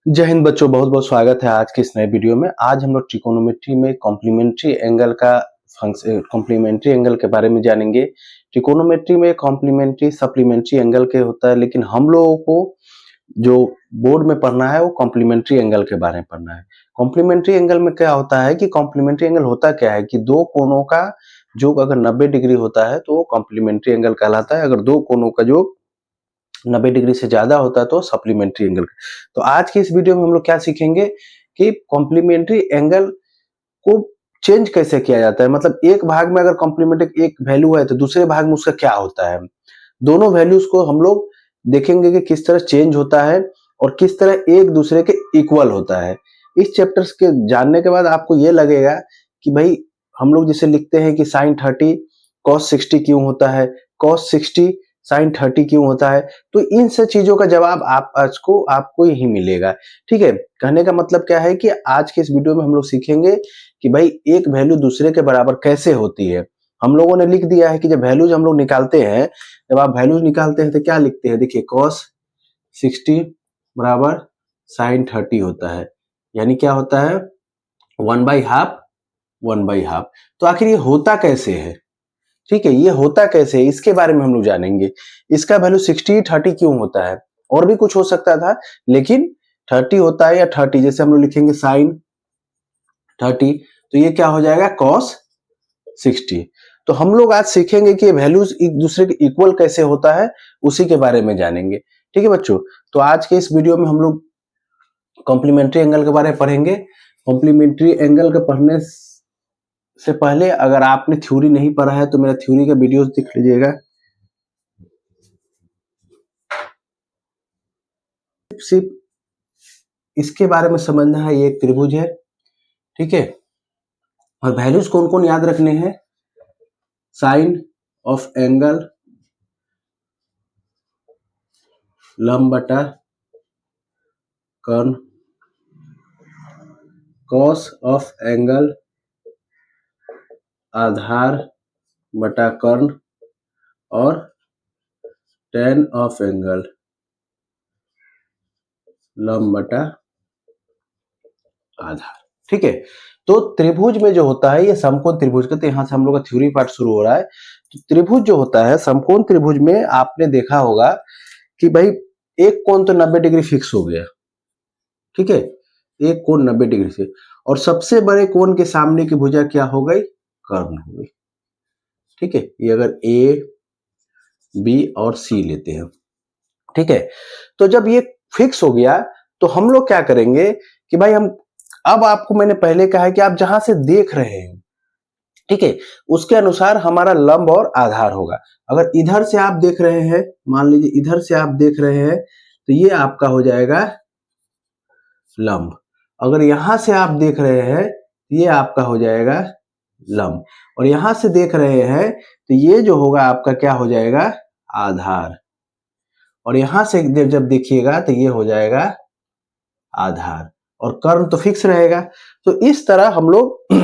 जय हिंद बच्चों, बहुत बहुत स्वागत है आज के इस नए वीडियो में। आज हम लोग ट्रिकोनोमेट्री में कॉम्प्लीमेंट्री एंगल का कॉम्प्लीमेंट्री एंगल के बारे में जानेंगे। ट्रिकोनोमेट्री में कॉम्प्लीमेंट्री सप्लीमेंट्री एंगल के होता है, लेकिन हम लोगों को जो बोर्ड में पढ़ना है वो कॉम्प्लीमेंट्री एंगल के बारे में पढ़ना है। कॉम्प्लीमेंट्री एंगल में क्या होता है कि कॉम्प्लीमेंट्री एंगल होता क्या है कि दो कोणों का योग अगर 90 डिग्री होता है तो वो कॉम्प्लीमेंट्री एंगल कहलाता है। अगर दो कोणों का योग 90 डिग्री से ज्यादा होता है तो सप्लीमेंट्री एंगल। तो आज की इस वीडियो में हम लोग क्या सीखेंगे कि कॉम्प्लीमेंट्री एंगल को चेंज कैसे किया जाता है। मतलब एक भाग में अगर कॉम्प्लीमेंट्री एक वैल्यू है तो दूसरे भाग में उसका क्या होता है। दोनों वैल्यूज को हम लोग देखेंगे कि किस तरह चेंज होता है और किस तरह एक दूसरे के इक्वल होता है। इस चैप्टर्स के जानने के बाद आपको ये लगेगा कि भाई हम लोग जैसे लिखते हैं कि sin 30 cos 60 क्यों होता है, cos 60 sin 30 क्यों होता है। तो इन सब चीजों का जवाब आपको यही मिलेगा। ठीक है, कहने का मतलब क्या है कि आज के इस वीडियो में हम लोग सीखेंगे कि भाई एक वैल्यू दूसरे के बराबर कैसे होती है। हम लोगों ने लिख दिया है कि जब वैल्यूज हम लोग निकालते हैं, जब आप वैल्यूज निकालते हैं तो क्या लिखते हैं, देखिए cos 60 बराबर sin 30 होता है, यानी क्या होता है 1/2 1/2। तो आखिर ये होता कैसे है, ठीक है, ये होता कैसे है इसके बारे में हम लोग जानेंगे। इसका वैल्यू 60 30 क्यों होता है, और भी कुछ हो सकता था लेकिन 30 होता है या 30, जैसे हम लोग लिखेंगे sin 30 तो ये क्या हो जाएगा cos 60। तो हम लोग आज सीखेंगे कि वैल्यूज एक दूसरे के इक्वल कैसे होता है, उसी के बारे में जानेंगे। ठीक है बच्चों, तो आज के इस वीडियो में हम लोग कॉम्प्लीमेंट्री एंगल के बारे में पढ़ेंगे। कॉम्प्लीमेंट्री एंगल के पढ़ने से पहले अगर आपने थ्योरी नहीं पढ़ा है तो मेरा थ्योरी का वीडियोस देख लीजिएगा। सिर्फ इसके बारे में समझना है, ये एक त्रिभुज है, ठीक है, और वैल्यूज कौन कौन याद रखने हैं, साइन ऑफ एंगल लंब बटा कर्ण, कॉस ऑफ एंगल आधार बटा कर्ण, और टेन ऑफ एंगल लंब बटा आधार। ठीक है, तो त्रिभुज में जो होता है ये समकोण त्रिभुज का, तो यहां से हम लोग का थ्योरी पार्ट शुरू हो रहा है। तो त्रिभुज जो होता है समकोण त्रिभुज में आपने देखा होगा कि भाई एक कोण तो 90 डिग्री फिक्स हो गया, ठीक है, एक कोण 90 डिग्री से, और सबसे बड़े कोण के सामने की भुजा क्या हो गई, कर्ण हो गई। ठीक है, ये अगर ए बी और सी लेते हैं, ठीक है, तो जब ये फिक्स हो गया तो हम लोग क्या करेंगे कि भाई हम, अब आपको मैंने पहले कहा है कि आप जहां से देख रहे हैं, ठीक है, उसके अनुसार हमारा लंब और आधार होगा। अगर इधर से आप देख रहे हैं, मान लीजिए इधर से आप देख रहे हैं तो ये आपका हो जाएगा लंब। अगर यहां से आप देख रहे हैं ये आपका हो जाएगा लंब, और यहां से देख रहे हैं तो ये जो होगा आपका क्या हो जाएगा, आधार, और यहां से जब देखिएगा तो ये हो जाएगा आधार, और कर्ण तो फिक्स रहेगा। तो इस तरह हम लोग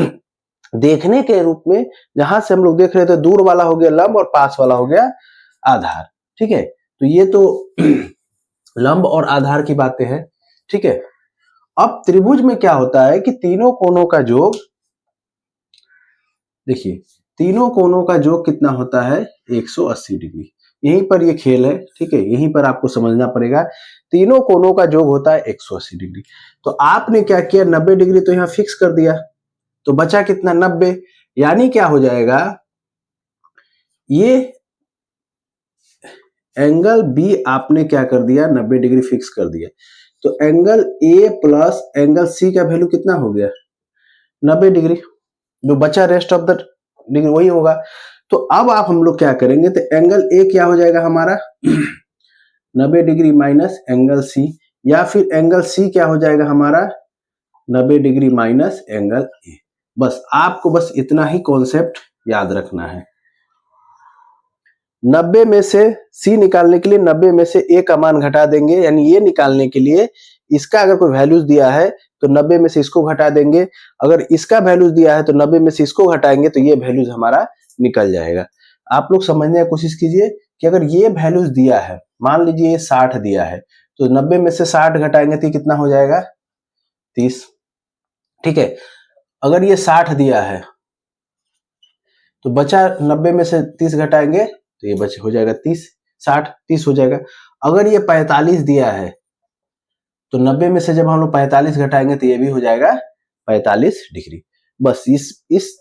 देखने के रूप में जहां से हम लोग देख रहे थे, दूर वाला हो गया लंब और पास वाला हो गया आधार। ठीक है, तो ये तो लंब और आधार की बातें हैं। ठीक है, अब त्रिभुज में क्या होता है कि तीनों कोणों का योग, देखिए तीनों कोणों का योग कितना होता है, 180 डिग्री। यहीं पर ये खेल है, ठीक है, यहीं पर आपको समझना पड़ेगा। तीनों कोणों का योग होता है 180 डिग्री। तो आपने क्या किया, 90 डिग्री तो यहां फिक्स कर दिया, तो बचा कितना, 90, यानी क्या हो जाएगा, ये एंगल बी आपने क्या कर दिया, 90 डिग्री फिक्स कर दिया। तो angle A plus angle C का वैल्यू कितना हो गया, 90 डिग्री, जो बचा रेस्ट ऑफ द डिग्री वही होगा। तो अब आप हम लोग क्या करेंगे, तो एंगल ए क्या हो जाएगा हमारा 90 डिग्री माइनस एंगल सी, या फिर एंगल सी क्या हो जाएगा हमारा 90 डिग्री माइनस एंगल ए। बस आपको बस इतना ही कॉन्सेप्ट याद रखना है। 90 में से सी निकालने के लिए 90 में से ए का मान घटा देंगे, यानी ये निकालने के लिए इसका अगर कोई वैल्यूज दिया है तो 90 में से इसको घटा देंगे, अगर इसका वैल्यूज दिया है तो 90 में से इसको घटाएंगे तो ये वैल्यूज हमारा निकल जाएगा। आप लोग समझने की कोशिश कीजिए कि अगर ये वैल्यूज दिया है, मान लीजिए ये 60 दिया है, तो 90 में से 60 घटाएंगे तो कितना हो जाएगा 30। ठीक है, अगर ये 60 दिया है तो बचा 90 में से 30 घटाएंगे तो ये बच हो जाएगा 30, 60 30 हो जाएगा। अगर ये 45 दिया है तो 90 में से जब हम लोग 45 घटाएंगे तो ये भी हो जाएगा 45 डिग्री। बस इस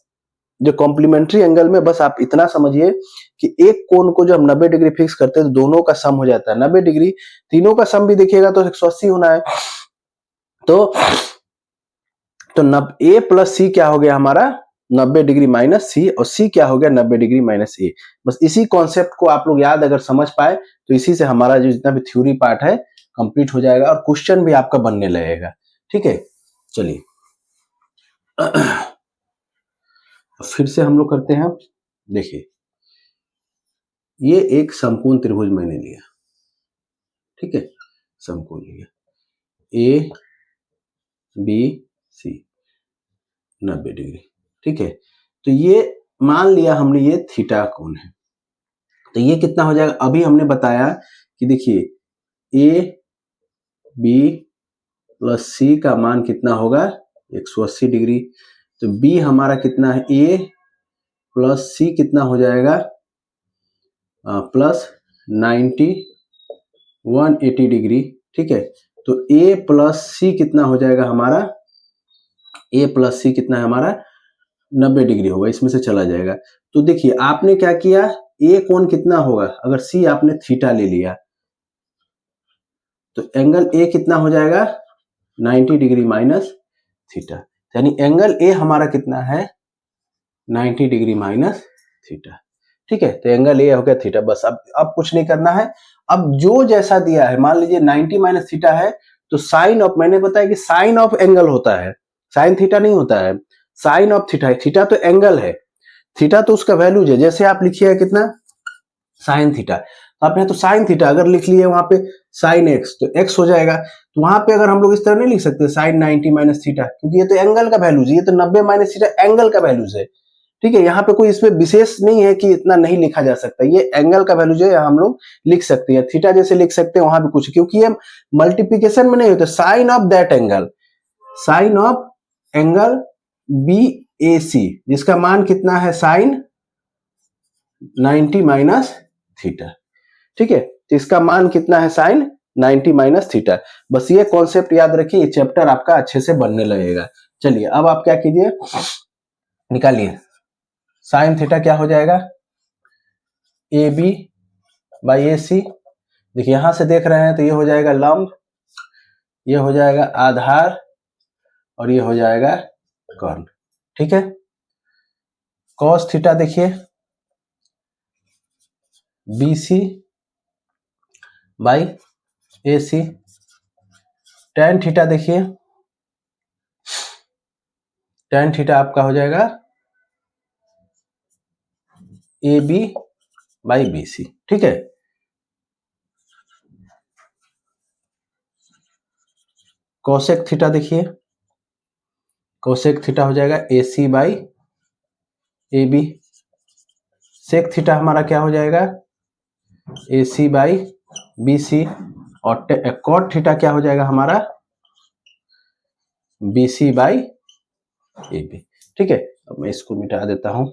जो कॉम्प्लीमेंट्री एंगल में बस आप इतना समझिए कि एक कोण को जब 90 डिग्री फिक्स करते हैं तो दोनों का सम हो जाता है 90 डिग्री, तीनों का सम भी देखिएगा तो 180 होना है। तो ए प्लस सी क्या हो गया हमारा 90 डिग्री माइनस सी, और सी क्या हो गया 90 डिग्री माइनस ए। बस इसी कॉन्सेप्ट को आप लोग याद अगर समझ पाए तो इसी से हमारा जो जितना भी थ्योरी पार्ट है कंप्लीट हो जाएगा और क्वेश्चन भी आपका बनने लगेगा। ठीक है, चलिए फिर से हम लोग करते हैं। देखिए ये एक समकोण त्रिभुज मैंने लिया, ठीक है, समकोण लिया ए बी सी 90 डिग्री। ठीक है, तो ये मान लिया हमने ये थीटा कोण है, तो ये कितना हो जाएगा। अभी हमने बताया कि देखिए ए बी प्लस सी का मान कितना होगा 180 डिग्री, तो बी हमारा कितना है ए प्लस सी कितना हो जाएगा प्लस 90 180 डिग्री। ठीक है, तो ए प्लस सी कितना हो जाएगा हमारा, ए प्लस सी कितना है हमारा 90 डिग्री होगा, इसमें से चला जाएगा। तो देखिए आपने क्या किया, ए कोण कितना होगा, अगर सी आपने थीटा ले लिया तो एंगल ए कितना हो जाएगा 90 डिग्री माइनस थीटा, यानी एंगल ए हमारा कितना है 90 डिग्री माइनस थीटा। ठीक है, तो एंगल ए हो गया थीटा। बस अब कुछ नहीं करना है। अब जो जैसा दिया है, मान लीजिए 90 माइनस थीटा है तो साइन ऑफ, मैंने बताया कि साइन ऑफ एंगल होता है, साइन थीटा नहीं होता है, साइन ऑफ थीटा है। थीटा तो एंगल है, थीटा तो उसका वैल्यूज है। जैसे आप लिखिए कितना साइन थीटा, तो आप यहाँ तो साइन थीटा अगर लिख लिए वहां पे साइन एक्स तो एक्स हो जाएगा। तो वहां पे अगर हम लोग इस तरह नहीं लिख सकते साइन 90 माइनस थीटा, क्योंकि ये तो एंगल का वैल्यूज है, ये तो 90 माइनस थीटा एंगल का वैल्यूज है। ठीक है, यहाँ पे कोई इसमें विशेष नहीं है कि इतना नहीं लिखा जा सकता, ये एंगल का वैल्यू जो है हम लोग लिख सकते हैं, थीटा जैसे लिख सकते हैं वहां भी कुछ, क्योंकि ये मल्टीप्लीकेशन में नहीं होता, sine of that angle, sine of angle B A C जिसका मान कितना है साइन 90 माइनस थीटा। ठीक है, तो इसका मान कितना है साइन 90 माइनस थीटा। बस ये कॉन्सेप्ट याद रखिए, ये चैप्टर आपका अच्छे से बनने लगेगा। चलिए अब आप क्या कीजिए, निकालिए साइन थीटा क्या हो जाएगा ए बी बाई ए सी। देखिए यहां से देख रहे हैं तो ये हो जाएगा लंब, ये हो जाएगा आधार और ये हो जाएगा कर्ण। ठीक है, कॉस थीटा देखिए B C by A C, tan theta देखिए टेन थीटा आपका हो जाएगा A B by B C. ठीक है, कोसेक थीटा देखिए, कोसेक थीटा हो जाएगा A C by A B, sec theta हमारा क्या हो जाएगा ए सी बाई बी सी, और कॉट थीटा क्या हो जाएगा हमारा B C by A B. ठीक है, अब मैं इसको मिटा देता हूं।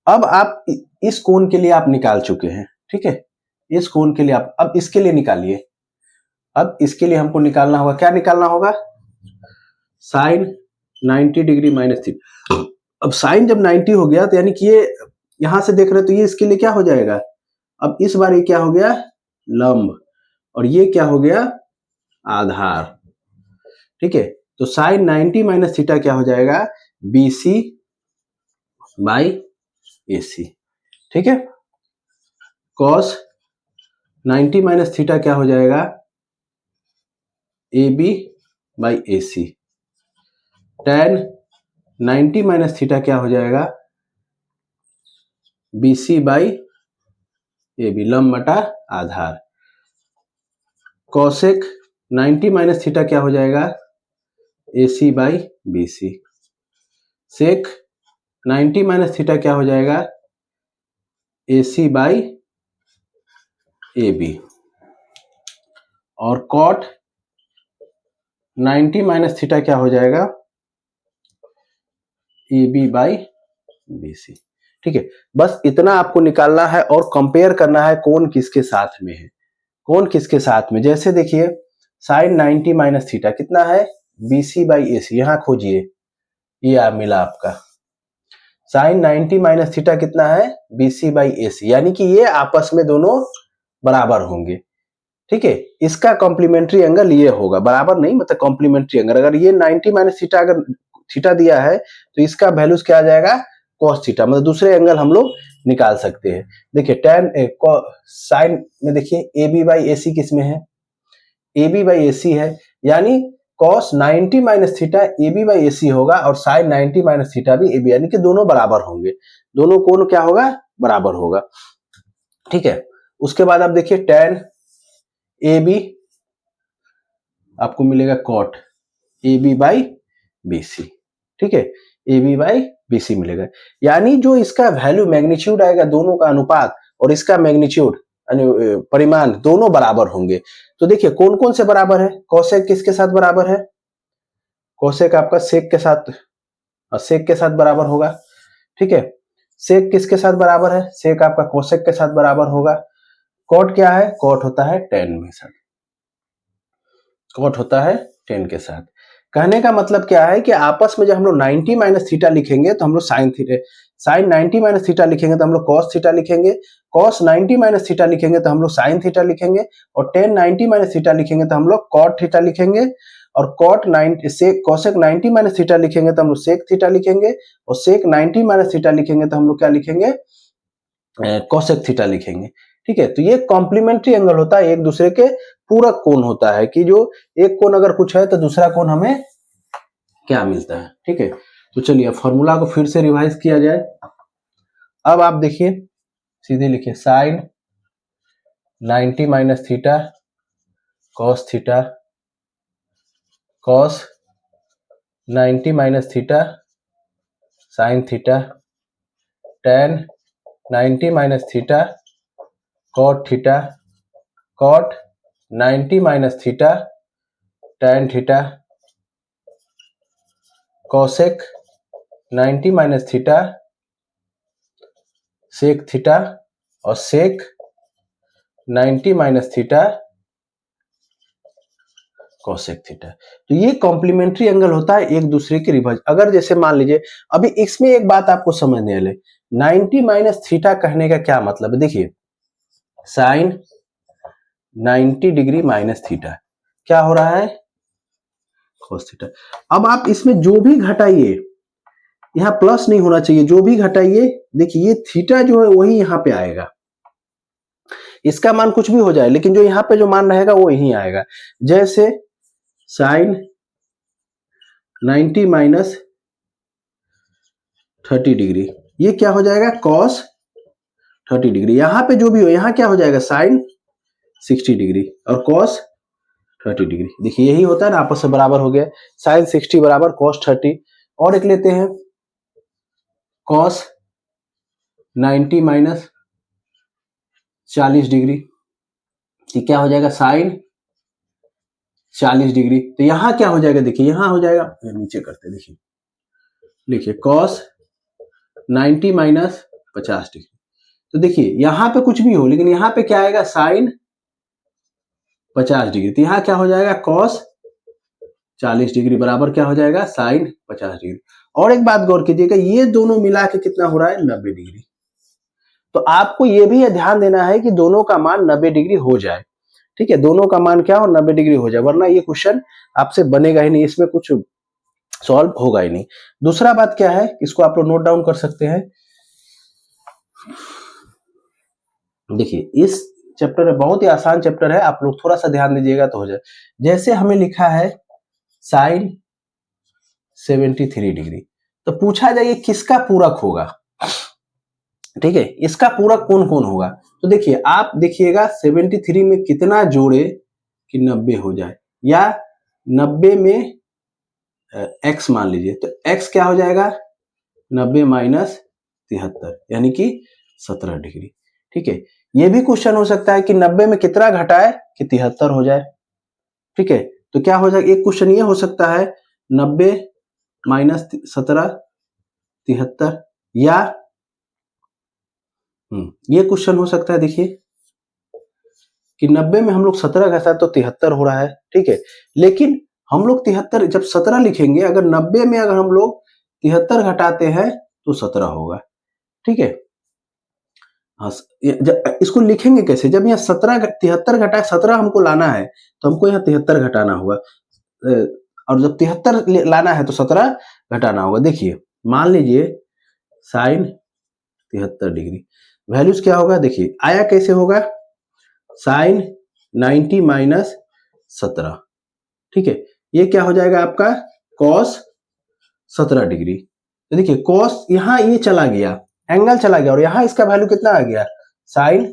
अब आप इस कोण के लिए आप निकाल चुके हैं। ठीक है, इस कोण के लिए आप अब इसके लिए निकालिए। अब इसके लिए हमको निकालना होगा, क्या निकालना होगा साइन 90 डिग्री माइनस थीटा। अब साइन जब 90 हो गया तो यानी कि ये यहां से देख रहे हो तो ये इसके लिए क्या हो जाएगा, अब इस बार ये क्या हो गया लंब और ये क्या हो गया आधार। ठीक है, तो साइन 90 माइनस थीटा क्या हो जाएगा बी सी बाई ए सी। ठीक है, कॉस 90 माइनस थीटा क्या हो जाएगा A B by A C, tan 90 minus theta क्या हो जाएगा B C by A B, लंब बटा आधार। कॉसेक 90 माइनस थीटा क्या हो जाएगा A C by B C, sec 90 minus theta क्या हो जाएगा A C by A B, और कॉट 90 माइनस थीटा क्या हो जाएगा, A B by B C. ठीक है, बस इतना आपको निकालना है और कंपेयर करना है कौन किसके साथ में है, कौन किसके साथ में। जैसे देखिए साइन 90 माइनस थीटा कितना है, बी सी बाई ए सी, यहां खोजिए, ये आप मिला आपका साइन 90 माइनस थीटा कितना है, बी सी बाई ए सी, यानी कि ये आपस में दोनों बराबर होंगे। ठीक है, इसका कॉम्प्लीमेंट्री एंगल ये होगा, बराबर नहीं मतलब कॉम्प्लीमेंट्री एंगल। अगर ये 90 माइनस थीटा अगर थीटा दिया है तो इसका वैल्यूज क्या आ जाएगा, कॉस थीटा, मतलब दूसरे एंगल हम लोग निकाल सकते हैं। देखिए टेन साइन में देखिए ए बी बाई ए सी किस में है, A B by A C है, यानी cos 90 minus theta A B by A C होगा और साइन 90 माइनस थीटा भी ए बी, यानी कि दोनों बराबर होंगे, दोनों कोण क्या होगा, बराबर होगा। ठीक है, उसके बाद आप देखिए टेन ए बी आपको मिलेगा cot A B by B C. ठीक है, A B by B C मिलेगा, यानी जो इसका वैल्यू मैग्नीट्यूड आएगा, दोनों का अनुपात और इसका मैग्नीट्यूड परिमाण दोनों बराबर होंगे। तो देखिए कौन कौन से बराबर है, कोसेक किसके साथ बराबर है, कोसेक आपका सेक के साथ, सेक के साथ बराबर होगा। ठीक है, सेक किसके साथ बराबर है, सेक आपका कोसेक के साथ बराबर होगा। कॉट क्या है, कॉट होता है टेन में साथ, कॉट होता है 10 के साथ। कहने का मतलब क्या है कि आपस में जब हम लोग 90 माइनस थीटा लिखेंगे तो हम लोग sine theta, sine 90 minus theta लिखेंगे तो हम लोग कॉस थीटा लिखेंगे, कॉस 90 माइनस थीटा लिखेंगे तो हम लोग साइन थीटा लिखेंगे, और 10 90 माइनस थीटा लिखेंगे तो हम लोग कॉट थीटा लिखेंगे, और कॉट 90 से कोसेक 90 माइनस थीटा लिखेंगे तो हम लोग सेक थीटा लिखेंगे, और सेक 90 माइनस थीटा लिखेंगे तो हम लोग क्या लिखेंगे, कोसेक थीटा लिखेंगे। ठीक है, तो ये कॉम्प्लीमेंट्री एंगल होता है, एक दूसरे के पूरक कोण होता है, कि जो एक कोण अगर कुछ है तो दूसरा कोण हमें क्या मिलता है। ठीक है, तो चलिए फॉर्मूला को फिर से रिवाइज किया जाए। अब आप देखिए सीधे लिखिए sine 90 minus theta cos theta, cos 90 minus theta sine theta, tan 90 minus theta cot theta, cot 90 minus theta tan theta, cosec 90 minus theta sec theta, और sec 90 minus theta cosec theta. तो ये कॉम्प्लीमेंट्री एंगल होता है एक दूसरे के reverse. अगर जैसे मान लीजिए अभी इसमें एक बात आपको समझने वाले, 90 माइनस थीटा कहने का क्या मतलब है, देखिए साइन 90 डिग्री माइनस थीटा क्या हो रहा है, कोस थीटा। अब आप इसमें जो भी घटाइए, यहां प्लस नहीं होना चाहिए, जो भी घटाइए देखिए ये थीटा जो है वही यहां पे आएगा, इसका मान कुछ भी हो जाए लेकिन जो यहां पे जो मान रहेगा वो यही आएगा। जैसे साइन 90 माइनस 30 डिग्री, ये क्या हो जाएगा, कॉस 30 डिग्री। यहां पे जो भी हो यहां क्या हो जाएगा, साइन 60 डिग्री और कॉस 30 डिग्री। देखिए यही होता है ना, आपस में बराबर हो गया, साइन 60 बराबर कॉस 30। और एक लेते हैं कॉस 90 माइनस 40 डिग्री, ये क्या हो जाएगा, साइन 40 डिग्री। तो यहां क्या हो जाएगा, देखिए यहां हो जाएगा, नीचे करते देखिए, लिखिए कॉस 90 माइनस 50 डिग्री। तो देखिए यहां पे कुछ भी हो लेकिन यहां पे क्या आएगा, साइन 50 डिग्री। तो यहां क्या हो जाएगा, कॉस 40 डिग्री बराबर क्या हो जाएगा, साइन 50 डिग्री। और एक बात गौर कीजिएगा, ये दोनों मिला के कितना हो रहा है, 90 डिग्री। तो आपको ये भी ध्यान देना है कि दोनों का मान 90 डिग्री हो जाए। ठीक है, दोनों का मान क्या हो, 90 डिग्री हो जाए, वरना ये क्वेश्चन आपसे बनेगा ही नहीं, इसमें कुछ सॉल्व होगा ही नहीं। दूसरा बात क्या है, इसको आप लोग नोट डाउन कर सकते हैं। देखिए इस चैप्टर में बहुत ही आसान चैप्टर है, आप लोग थोड़ा सा ध्यान दीजिएगा तो हो जाए। जैसे हमें लिखा है साइन 73 डिग्री, तो पूछा जाए किसका पूरक होगा। ठीक है, इसका पूरक कौन कौन होगा, तो देखिए आप देखिएगा 73 में कितना जोड़े कि 90 हो जाए, या 90 में x मान लीजिए, तो x क्या हो जाएगा, 90 माइनस 73 यानी कि 17 डिग्री। ठीक है, ये भी क्वेश्चन हो सकता है कि 90 में कितना घटाए कि 73 हो जाए। ठीक है, तो क्या हो जाएगा, एक क्वेश्चन ये हो सकता है 90 माइनस 17 73, या ये क्वेश्चन हो सकता है, देखिए कि 90 में हम लोग 17 घटाए तो 73 हो रहा है। ठीक है, लेकिन हम लोग 73 जब 17 लिखेंगे, अगर 90 में अगर हम लोग 73 घटाते हैं तो 17 होगा। ठीक है, हाँ, इसको लिखेंगे कैसे, जब यहाँ 73 घटाए 17 हमको लाना है तो हमको यहाँ 73 घटाना होगा, और जब 73 लाना है तो 17 घटाना होगा। देखिए मान लीजिए साइन 73 डिग्री, वैल्यूज क्या होगा, देखिए आया कैसे होगा, साइन 90 माइनस 17। ठीक है, ये क्या हो जाएगा आपका कॉस 17 डिग्री। तो देखिए कॉस यहाँ ये चला गया, एंगल चला गया, और यहाँ इसका वैल्यू कितना आ गया, साइन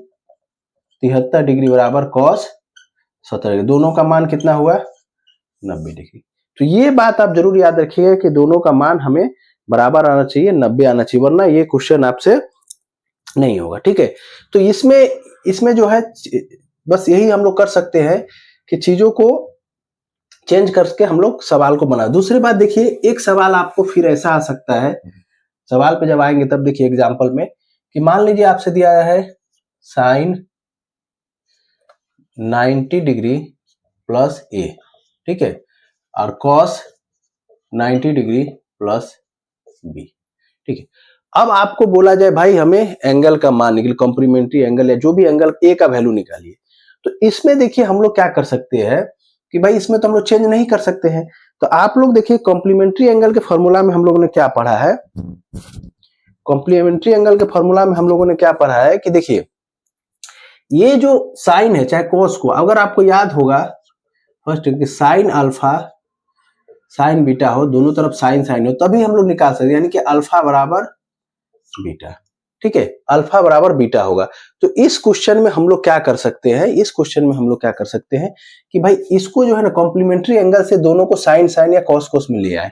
73 डिग्री बराबर कॉस 17 डिग्री। दोनों का मान कितना हुआ, 90 डिग्री। तो ये बात आप जरूर याद रखिएगा कि दोनों का मान हमें बराबर आना चाहिए, 90 आना चाहिए, वरना ये क्वेश्चन आपसे नहीं होगा। ठीक है, तो इसमें जो है बस यही हम लोग कर सकते हैं कि चीजों को चेंज करके हम लोग सवाल को बना। दूसरी बात देखिए, एक सवाल आपको फिर ऐसा आ सकता है, सवाल पे जब आएंगे तब देखिए एग्जांपल में, कि मान लीजिए आपसे दिया है साइन 90 डिग्री प्लस ए, ठीक है, और कॉस 90 डिग्री प्लस बी। ठीक है, अब आपको बोला जाए भाई हमें एंगल का मान निकले, कॉम्प्लीमेंट्री एंगल या जो भी एंगल ए का वैल्यू निकालिए। तो इसमें देखिए हम लोग क्या कर सकते हैं कि भाई इसमें तो हम लोग चेंज नहीं कर सकते हैं। तो आप लोग देखिए कॉम्प्लीमेंट्री एंगल के फॉर्मूला में हम लोगों ने क्या पढ़ा है, कॉम्प्लीमेंट्री एंगल के फॉर्मूला में हम लोगों ने क्या पढ़ा है कि देखिए ये जो साइन है चाहे कोस को, अगर आपको याद होगा फर्स्ट कि साइन अल्फा साइन बीटा हो, दोनों तरफ साइन साइन हो, तभी हम लोग निकाल सकते हैं, यानी कि अल्फा बराबर बीटा। ठीक है, अल्फा बराबर बीटा होगा। तो इस क्वेश्चन में हम लोग क्या कर सकते हैं, इस क्वेश्चन में हम लोग क्या कर सकते हैं कि भाई इसको जो है ना कॉम्प्लीमेंट्री एंगल से दोनों को साइन साइन या कॉस कॉस में ले आए।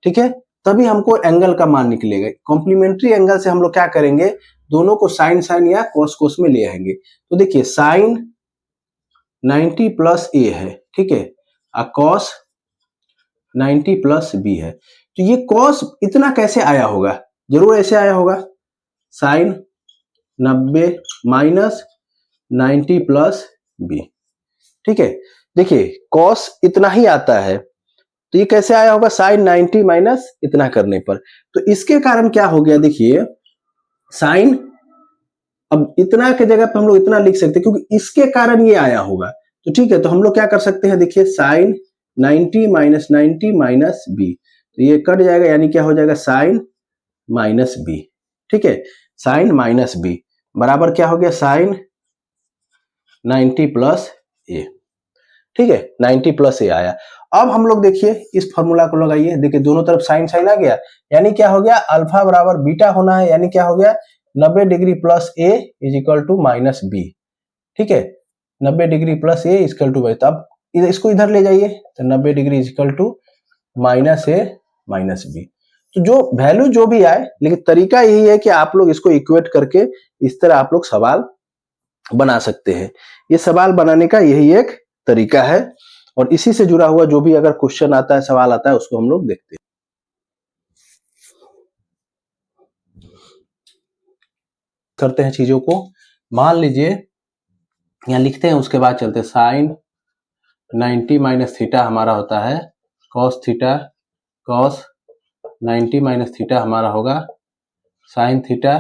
ठीक है, तभी हमको एंगल का मान निकलेगा। कॉम्प्लीमेंट्री एंगल से हम लोग क्या करेंगे, दोनों को साइन साइन या कॉस कॉस में ले आएंगे। तो देखिए साइन 90 प्लस ए है, ठीक है, और कॉस 90 प्लस बी है। तो ये कॉस इतना कैसे आया होगा, जरूर ऐसे आया होगा, साइन 90 माइनस 90 प्लस बी। ठीक है, देखिए कॉस इतना ही आता है, तो ये कैसे आया होगा, साइन 90 माइनस इतना करने पर। तो इसके कारण क्या हो गया, देखिए साइन, अब इतना के जगह पे हम लोग इतना लिख सकते हैं क्योंकि इसके कारण ये आया होगा। तो ठीक है, तो हम लोग क्या कर सकते हैं, देखिए साइन 90 माइनस 90 माइनस बी, तो ये कट जाएगा, यानी क्या हो जाएगा साइन माइनस बी। ठीक है, साइन माइनस बी बराबर क्या हो गया, साइन 90 प्लस ए। ठीक है, 90 प्लस ए आया। अब हम लोग देखिए इस फॉर्मूला को लगाइए, देखिए दोनों तरफ साइन साइन आ गया, यानी क्या हो गया, अल्फा बराबर बीटा होना है, यानी क्या हो गया 90 degree plus A is equal to minus B. ठीक है, 90 degree plus A is equal to B. तो अब इसको इधर ले जाइए, तो 90 degree is equal to minus A minus B. तो जो वैल्यू जो भी आए, लेकिन तरीका यही है कि आप लोग इसको इक्वेट करके इस तरह आप लोग सवाल बना सकते हैं। ये सवाल बनाने का यही एक तरीका है, और इसी से जुड़ा हुआ जो भी अगर क्वेश्चन आता है, सवाल आता है, उसको हम लोग देखते हैं। करते हैं चीजों को, मान लीजिए यहाँ लिखते हैं, उसके बाद चलते हैं। साइन 90 माइनस थीटा हमारा होता है cos theta, cos 90 minus theta हमारा होगा sine theta,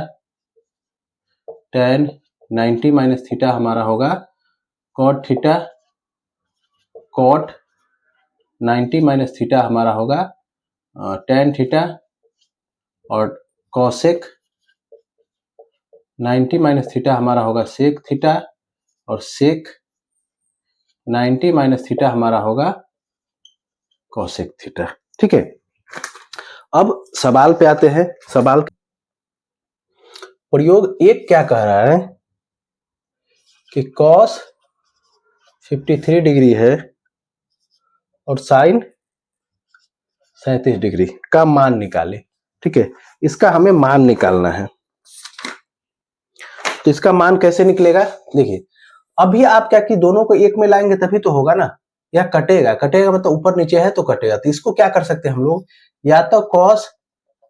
tan 90 minus theta हमारा होगा cot theta, cot 90 minus theta हमारा होगा टेन थीटा, और कॉसेक 90 माइनस थीटा हमारा होगा सेक थीटा, और सेक 90 माइनस थीटा हमारा होगा कॉसेक थीटा। ठीक है, अब सवाल पे आते हैं। सवाल प्रयोग एक क्या कह रहा है कि कॉस 53 डिग्री है और साइन 37 डिग्री का मान निकाले। ठीक है, इसका हमें मान निकालना है। तो इसका मान कैसे निकलेगा, देखिए अभी आप क्या कि दोनों को एक में लाएंगे तभी तो होगा ना, या कटेगा, कटेगा मतलब ऊपर नीचे है तो कटेगा। तो इसको क्या कर सकते हैं हम लोग, या तो cos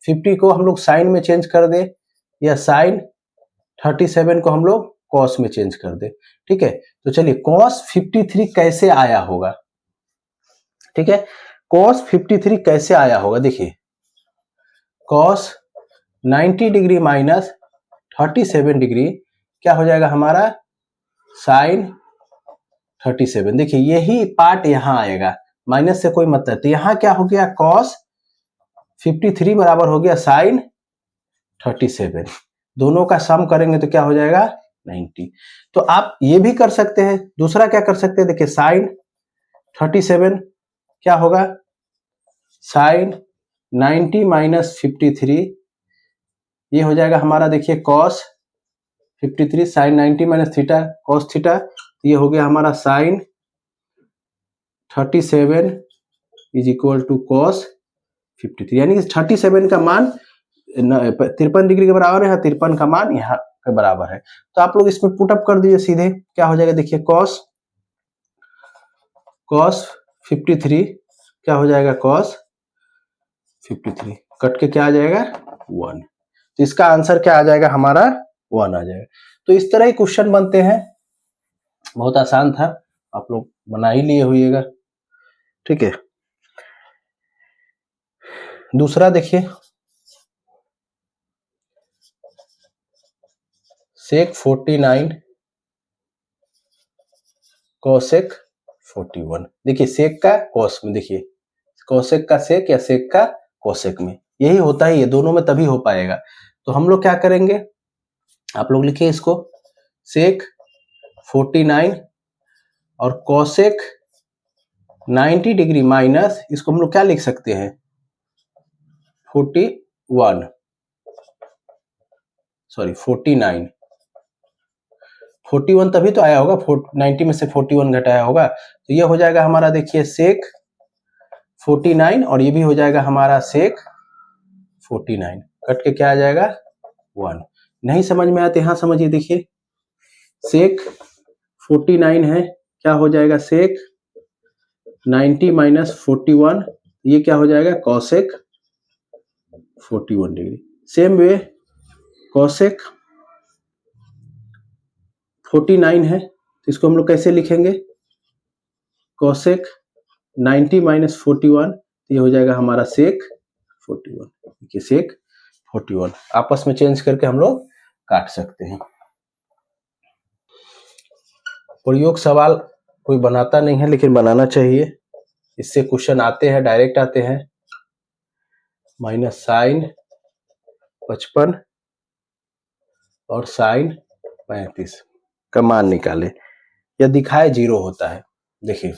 50 को हम लोग साइन में चेंज कर दे, या साइन 37 को हम लोग cos में चेंज कर दे। ठीक है, तो चलिए cos 53 कैसे आया होगा, ठीक है, cos 53 कैसे आया होगा, देखिए cos 90 डिग्री माइनस 37 डिग्री क्या हो जाएगा हमारा साइन 37। देखिए यही पार्ट यहां आएगा, माइनस से कोई मतलब, तो यहां क्या हो गया cos 53 बराबर हो गया साइन 37, दोनों का सम करेंगे तो क्या हो जाएगा 90। तो आप ये भी कर सकते हैं, दूसरा क्या कर सकते हैं, देखिए साइन 37 क्या होगा साइन 90 माइनस 53, ये हो जाएगा हमारा, देखिए cos 53 sine 90 minus theta cos theta, ये हो गया हमारा sine 37 is equal to cos 53, यानी कि 37 का मान 53 डिग्री के बराबर है, यहाँ 53 का मान यहाँ के बराबर है। तो आप लोग इसमें पुट अप कर दीजिए सीधे, क्या हो जाएगा, देखिए cos 53 क्या हो जाएगा cos 53 कट के क्या आ जाएगा 1, तो इसका आंसर क्या आ जाएगा हमारा 1 आ जाएगा। तो इस तरह ही क्वेश्चन बनते हैं, बहुत आसान था, आप लोग बना ही लिए होइएगा। ठीक है, दूसरा देखिए sec 49 cosec 41, देखिए sec का cos में, देखिए cosec का sec या sec का cosec में, यही होता है, ये दोनों में तभी हो पाएगा। तो हम लोग क्या करेंगे, आप लोग लिखिए इसको sec 49 और cosec 90 डिग्री माइनस, इसको हम लोग क्या लिख सकते हैं 41 सॉरी 49 तभी तो आया होगा, 90 में से 41 घटाया होगा, तो ये हो जाएगा हमारा, देखिए sec 49 और ये भी हो जाएगा हमारा sec 49 कट के क्या आ जाएगा 1। नहीं समझ में आते यहाँ समझिए, देखिए sec 49 है, क्या हो जाएगा sec 90 माइनस 41, ये क्या हो जाएगा cosec 41 degree. Same way cosec 49 है, तो इसको हम लोग कैसे लिखेंगे cosec 90 माइनस 41, ये हो जाएगा हमारा sec 41, देखिए sec 41 आपस में चेंज करके हम लोग काट सकते हैं। प्रयोग सवाल कोई बनाता नहीं है लेकिन बनाना चाहिए, इससे क्वेश्चन आते हैं, डायरेक्ट आते हैं। माइनस साइन 55 और साइन 35 का मान निकाले या दिखाए 0 होता है। देखिए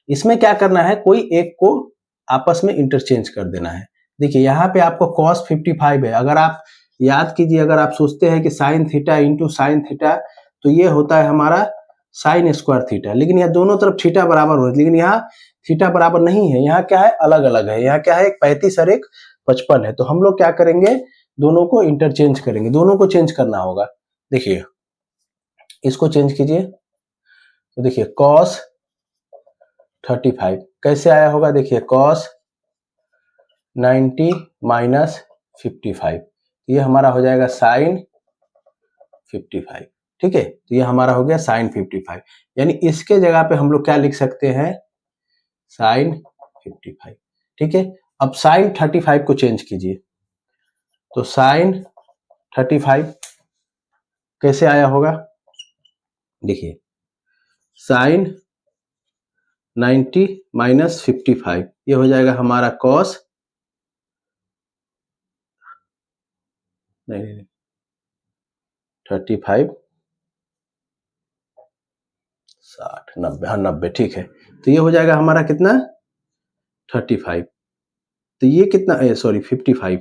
इसमें क्या करना है, कोई एक को आपस में इंटरचेंज कर देना है। देखिए यहाँ पे आपको cos 55 है, अगर आप याद कीजिए, अगर आप सोचते हैं कि sine theta into sine theta, तो ये होता है हमारा साइन स्क्वायर थीटा, लेकिन यहाँ दोनों तरफ थीटा बराबर हो, लेकिन यहाँ थीटा बराबर नहीं है, यहाँ क्या है अलग अलग है, यहाँ क्या है एक 35 और एक 55 है। तो हम लोग क्या करेंगे, दोनों को इंटरचेंज करेंगे, दोनों को चेंज करना होगा। देखिए इसको चेंज कीजिए, तो देखिए cos 35 कैसे आया होगा, देखिए cos 90 माइनस 55, ये हमारा हो जाएगा साइन 55। ठीक है, तो ये हमारा हो गया साइन 55, यानी इसके जगह पे हम लोग क्या लिख सकते हैं साइन 55। ठीक है, अब साइन 35 को चेंज कीजिए, तो साइन 35 कैसे आया होगा, देखिए साइन 90 माइनस 55, ये हो जाएगा हमारा cos 35 60 90, हाँ 90, ठीक है, तो ये हो जाएगा हमारा कितना 35, तो ये कितना सॉरी 55,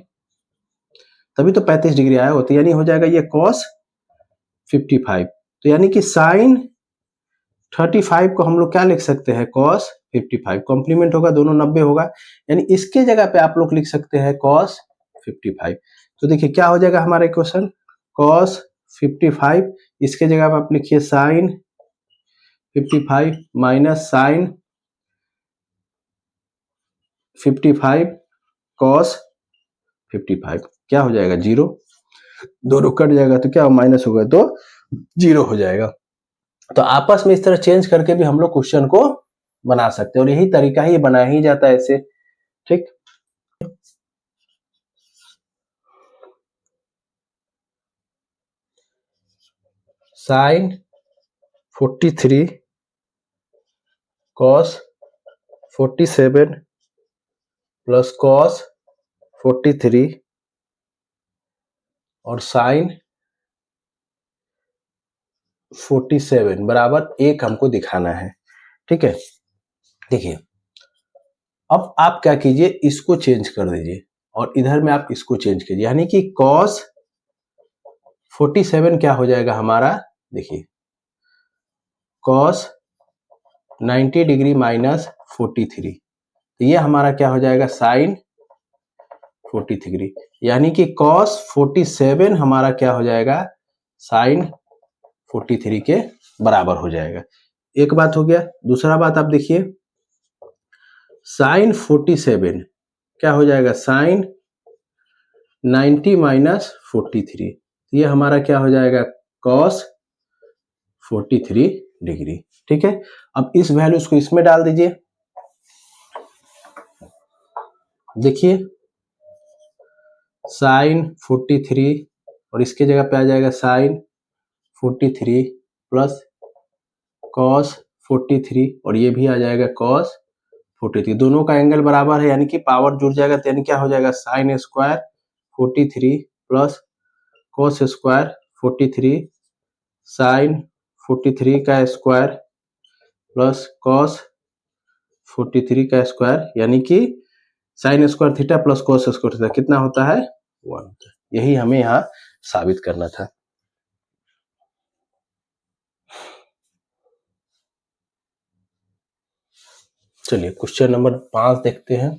तभी तो 35 डिग्री आया होता, यानी हो जाएगा ये cos 55, तो यानी कि साइन 35 को हम लोग क्या लिख सकते हैं cos 55, कॉम्प्लीमेंट होगा दोनों 90 होगा, यानी इसके जगह पे आप लोग लिख सकते हैं cos 55। तो देखिए क्या हो जाएगा हमारा इक्वेशन, cos 55, इसके जगह पे आप लिखिए साइन 55 माइनस साइन 55 कॉस 55, क्या हो जाएगा 0, दोनों कट जाएगा तो क्या माइनस होगा तो 0 हो जाएगा। तो आपस में इस तरह चेंज करके भी हम लोग क्वेश्चन को बना सकते हैं और यही तरीका ही बनाया ही जाता है ऐसे, ठीक। साइन 43 कॉस 47 प्लस कॉस 43 और साइन 47 बराबर 1 हमको दिखाना है, ठीक है। देखिए अब आप क्या कीजिए, इसको चेंज कर दीजिए और इधर में आप इसको चेंज कीजिए, यानी कि cos 47 क्या हो जाएगा हमारा, देखिए cos 90 डिग्री माइनस 43, तो ये हमारा क्या हो जाएगा साइन 43, यानी कि cos 47 हमारा क्या हो जाएगा साइन 43 के बराबर हो जाएगा। एक बात हो गया। दूसरा बात आप देखिए साइन 47 क्या हो जाएगा साइन 90 माइनस 43, ये हमारा क्या हो जाएगा cos 43 डिग्री, ठीक है। अब इस वैल्यूज को इसमें डाल दीजिए, देखिए साइन 43 और इसके जगह पे आ जाएगा साइन 43 प्लस cos 43 और ये भी आ जाएगा cos 43, दोनों का एंगल बराबर है यानी कि पावर जुड़ जाएगा, तो यानी क्या हो जाएगा sine square 43 plus cos square 43 sine 43 का स्क्वायर प्लस cos 43 का स्क्वायर, यानी कि sine square theta plus cos square theta कितना होता है 1, यही हमें यहाँ साबित करना था। चलिए क्वेश्चन नंबर 5 देखते हैं,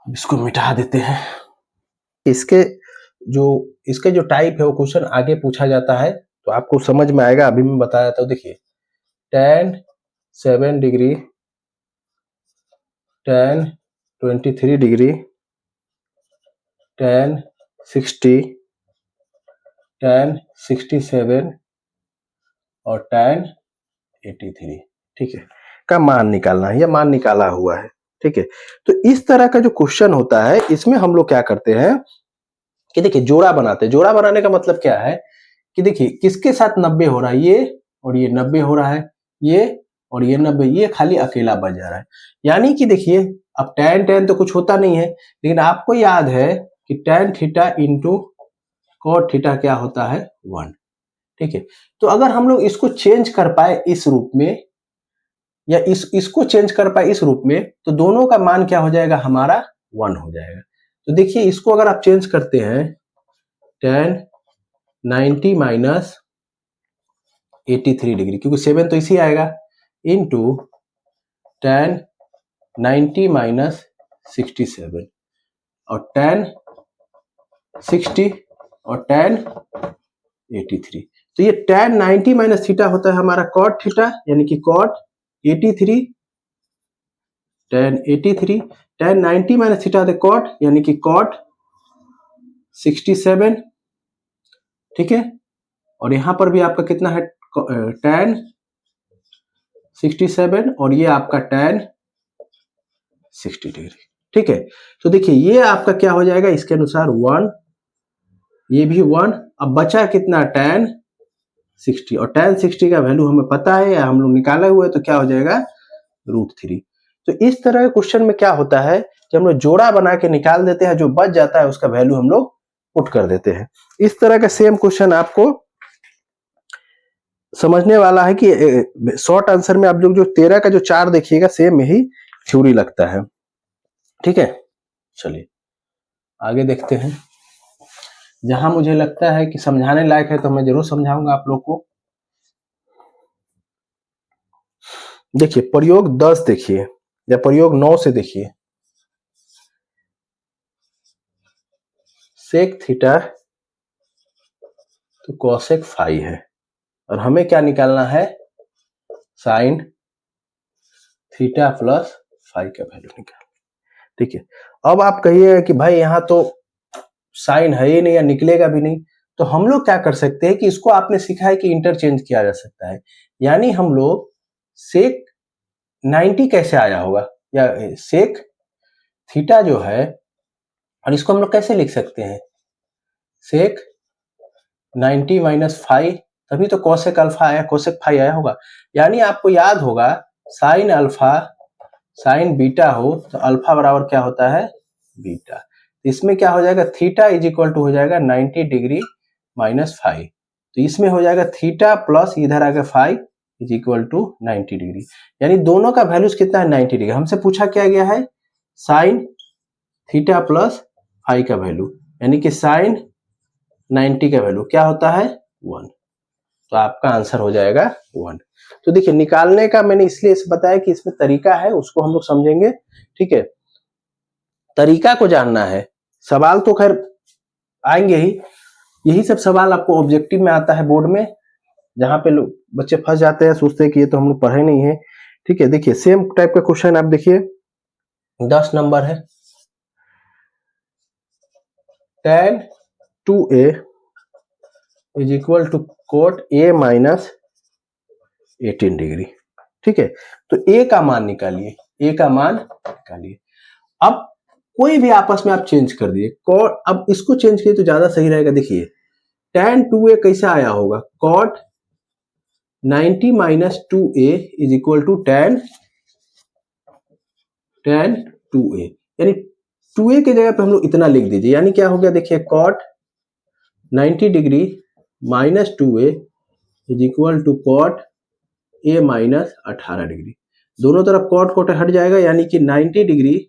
इसको मिटा देते हैं। इसके जो टाइप है वो क्वेश्चन आगे पूछा जाता है तो आपको समझ में आएगा, अभी मैं बता देता हूँ। देखिए tan 7 degree tan 23 degree tan 60 tan 67 और tan 83, ठीक है, का मान निकालना है, या मान निकाला हुआ है, ठीक है। तो इस तरह का जो क्वेश्चन होता है इसमें हम लोग क्या करते हैं कि देखिए जोड़ा बनाते हैं। जोड़ा बनाने का मतलब क्या है कि देखिए किसके साथ 90 हो रहा है, ये और ये 90 हो रहा है, ये और ये 90, ये खाली अकेला बच जा रहा है। यानी कि देखिए अब tan tan तो कुछ होता नहीं है, लेकिन आपको याद है कि tan theta into cot theta क्या होता है 1, ठीक है। तो अगर हम लोग इसको चेंज कर पाए इस रूप में, या इसको चेंज कर पाए इस रूप में, तो दोनों का मान क्या हो जाएगा हमारा 1 हो जाएगा। तो देखिए इसको अगर आप चेंज करते हैं tan 90 माइनस 83 डिग्री, क्योंकि 7 तो इसी आएगा, इनटू tan 90 माइनस 67 और tan 60 और tan 83, तो ये tan 90 माइनस थीटा होता है हमारा cot थीटा, यानी कि cot 83 tan 83, tan 90 minus theta होता है cot, यानी कि cot 67, ठीक है। और यहां पर भी आपका कितना है tan 67 और ये आपका tan 60 डिग्री, ठीक है। तो देखिए ये आपका क्या हो जाएगा इसके अनुसार 1, ये भी 1, अब बचा कितना tan 60, और tan 60 का वैल्यू हमें पता है या हम लोग निकाले हुए, तो क्या हो जाएगा √3। तो इस तरह के क्वेश्चन में क्या होता है कि हम लोग जोड़ा बना के निकाल देते हैं, जो बच जाता है उसका वैल्यू हम लोग पुट कर देते हैं। इस तरह का सेम क्वेश्चन आपको समझने वाला है कि शॉर्ट आंसर में आप लोग जो 13 का जो 4 देखिएगा सेम यही थ्योरी लगता है, ठीक है। चलिए आगे देखते हैं, जहां मुझे लगता है कि समझाने लायक है तो मैं जरूर समझाऊंगा आप लोग को। देखिए प्रयोग 10 देखिए या प्रयोग 9 से देखिए, सेक थीटा तो कोसेक फाई है और हमें क्या निकालना है, साइन थीटा प्लस फाई का वैल्यू निकालना। ठीक है, अब आप कहिएगा कि भाई यहाँ तो साइन है ही नहीं या निकलेगा भी नहीं, तो हम लोग क्या कर सकते हैं कि इसको आपने सीखा है कि इंटरचेंज किया जा सकता है। यानी हम लोग सेक 90 कैसे आया होगा, या सेक थीटा जो है, और इसको हम लोग कैसे लिख सकते हैं, सेक 90 माइनस फाई, तभी तो कोसेक अल्फा आया, कोसेक फाई आया होगा। यानी आपको याद होगा साइन अल्फा साइन बीटा हो तो अल्फा बराबर क्या होता है, बीटा। इसमें क्या हो जाएगा, थीटा इज इक्वल टू हो जाएगा 90 डिग्री माइनस फाई, तो इसमें हो जाएगा थीटा प्लस इधर आगे phi is equal to 90 degree. यानी दोनों का वैल्यूज कितना है, 90 डिग्री। हमसे पूछा क्या गया है, साइन थीटा प्लस फाई का वैल्यू, यानी कि साइन 90 का वैल्यू क्या होता है, 1, तो आपका आंसर हो जाएगा 1। तो देखिए निकालने का मैंने इसलिए बताया कि इसमें तरीका है, उसको हम लोग समझेंगे। ठीक है, तरीका को जानना है, सवाल तो खैर आएंगे ही, यही सब सवाल आपको ऑब्जेक्टिव में आता है बोर्ड में, जहां पे लोग बच्चे फंस जाते हैं, सोचते हैं कि ये तो हम लोग पढ़े नहीं है। ठीक है, देखिए सेम टाइप का क्वेश्चन आप देखिए 10 नंबर है, tan 2a is equal to cot a minus 18 degree. ठीक है, तो a का मान निकालिए, a का मान निकालिए। अब कोई भी आपस में आप चेंज कर दिए, कॉट, अब इसको चेंज किए तो ज्यादा सही रहेगा। देखिए tan 2a कैसा आया होगा, cot 90 minus 2a is equal to tan 2a, यानी 2a की जगह पे हम लोग इतना लिख दीजिए, यानी क्या हो गया, देखिए cot 90 degree minus 2a is equal to cot a minus 18 degree. दोनों तरफ कॉट कॉट हट जाएगा, यानी कि 90 degree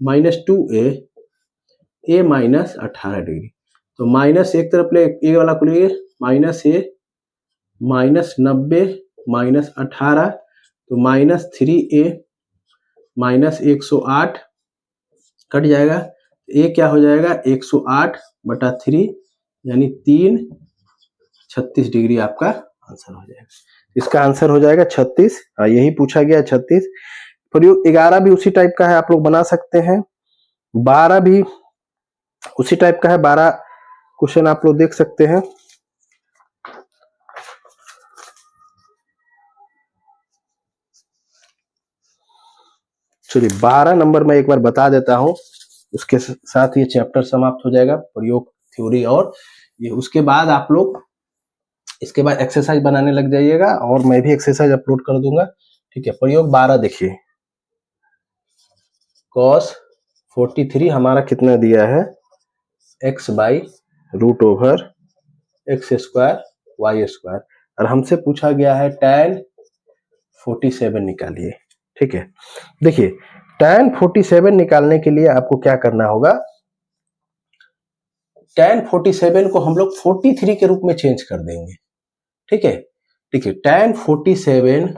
minus 2a a minus 18 degree. तो माइनस एक तरफ ले, ए वाला को लिए माइनस a माइनस 90 माइनस 18, तो माइनस 3a माइनस 108 कट जाएगा, a क्या हो जाएगा 108 बटा 3, यानी 36 डिग्री आपका आंसर हो जाएगा। इसका आंसर हो जाएगा 36। यही पूछा गया 36। प्रयोग 11 भी उसी टाइप का है, आप लोग बना सकते हैं। 12 भी उसी टाइप का है, 12 क्वेश्चन आप लोग देख सकते हैं। चलिए 12 नंबर मैं एक बार बता देता हूं, उसके साथ ये चैप्टर समाप्त हो जाएगा, प्रयोग थ्योरी। और ये उसके बाद आप लोग इसके बाद एक्सरसाइज बनाने लग जाइएगा, और मैं भी एक्सरसाइज अपलोड कर दूंगा। ठीक है, प्रयोग 12 देखिए, cos 43 हमारा कितना दिया है, x by root over x square y square, और हमसे पूछा गया है tan 47 निकालिए। ठीक है, देखिए tan 47 निकालने के लिए आपको क्या करना होगा, tan 47 को हम लोग 43 के रूप में चेंज कर देंगे। ठीक है, देखिए tan 47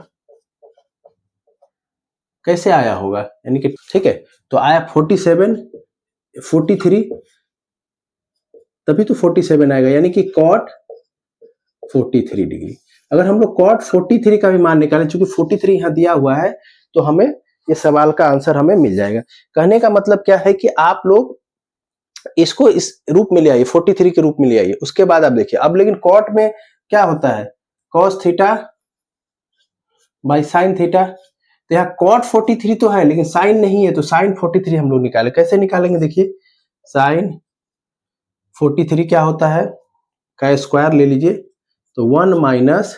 कैसे आया होगा, यानी कि ठीक है, तो आया 47 43, तभी तो 47 आएगा, यानी कि cot 43 डिग्री। अगर हम लोग cot 43 का भी मान निकालें, चूंकि 43 यहाँ दिया हुआ है, तो हमें ये सवाल का आंसर हमें मिल जाएगा। कहने का मतलब क्या है कि आप लोग इसको इस रूप में ले आइए, 43 के रूप में ले आइए। उसके बाद आप देखिए, अब लेकिन cot में क्या होता है, cos theta by sine theta, तो यहाँ cot 43 तो है लेकिन साइन नहीं है, तो साइन 43 हम लोग निकाले। कैसे निकालेंगे, देखिए साइन 43 क्या होता है, का स्क्वायर ले लीजिए, तो 1 minus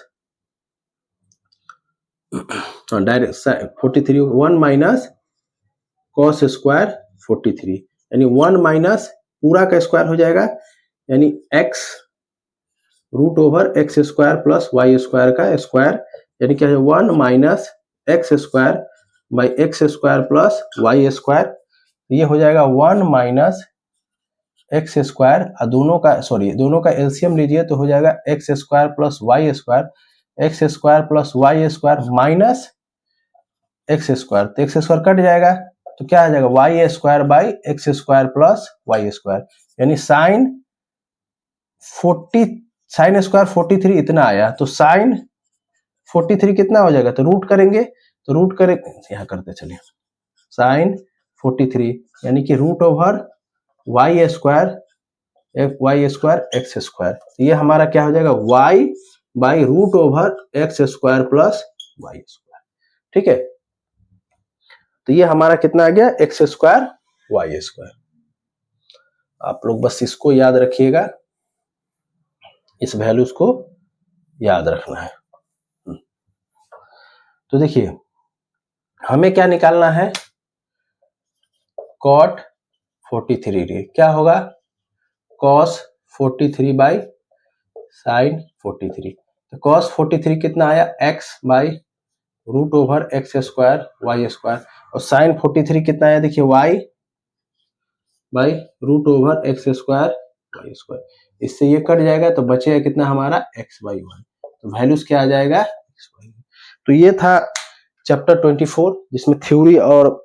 direct 43 1 minus cos square 43, यानी 1 माइनस पूरा का स्क्वायर हो जाएगा, यानी x root over x square plus y square का स्क्वायर, यानी क्या है 1 minus x square by x square plus y square. ये हो जाएगा 1 माइनस एक्स स्क्वायर, दोनों का एलसीएम लीजिए तो हो जाएगा x square plus y square, x square plus y square minus x square, तो एक्स स्क्वायर कट जाएगा, तो क्या आ जाएगा y square by x square plus y square, यानी साइन साइन स्क्वायर 43 इतना आया, तो साइन 43 कितना हो जाएगा, तो रूट करेंगे, तो रूट करें यहाँ करते चलिए, साइन 43 यानी कि root over y square x square, तो ये हमारा क्या हो जाएगा, y by root over x square plus y square. ठीक है, तो ये हमारा कितना आ गया, एक्स स्क्वायर वाई स्क्वायर। आप लोग बस इसको याद रखिएगा, इस वैल्यूज को याद रखना है। तो देखिए हमें क्या निकालना है, कॉट 43 क्या होगा, कॉस 43 बाई साइन 43, तो कॉस 43 कितना आया, x by root over x square y square, और साइन 43 कितना आया, देखिए y by root over x square y square, इससे ये कट जाएगा तो बचेगा कितना हमारा, एक्स बाई वन, तो वैल्यूज क्या आ जाएगा, एक्स बाई। तो ये था चैप्टर 24 जिसमें थ्योरी और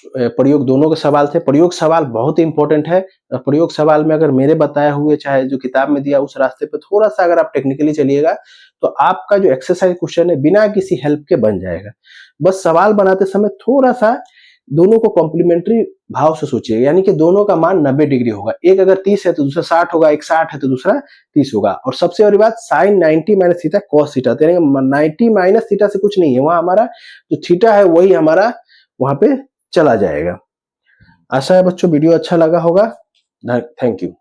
प्रयोग दोनों के सवाल थे। प्रयोग सवाल बहुत इंपॉर्टेंट है, प्रयोग सवाल में अगर मेरे बताए हुए चाहे जो किताब में दिया उस रास्ते पे थोड़ा सा अगर आप टेक्निकली चलिएगा तो आपका जो एक्सरसाइज क्वेश्चन है बिना किसी हेल्प के बन जाएगा। बस सवाल बनाते समय थोड़ा सा दोनों को कॉम्प्लीमेंट्री भाव से सोचिएगा, यानी कि दोनों का मान 90 डिग्री होगा, एक अगर 30 है तो दूसरा 60 होगा, एक 60 है तो दूसरा 30 होगा। और सबसे बड़ी बात, sine 90 minus theta cos theta, 90 minus theta से कुछ नहीं है, वहां हमारा जो थीटा है वही हमारा वहां पे चला जाएगा। आशा है बच्चों वीडियो अच्छा लगा होगा। Thank you.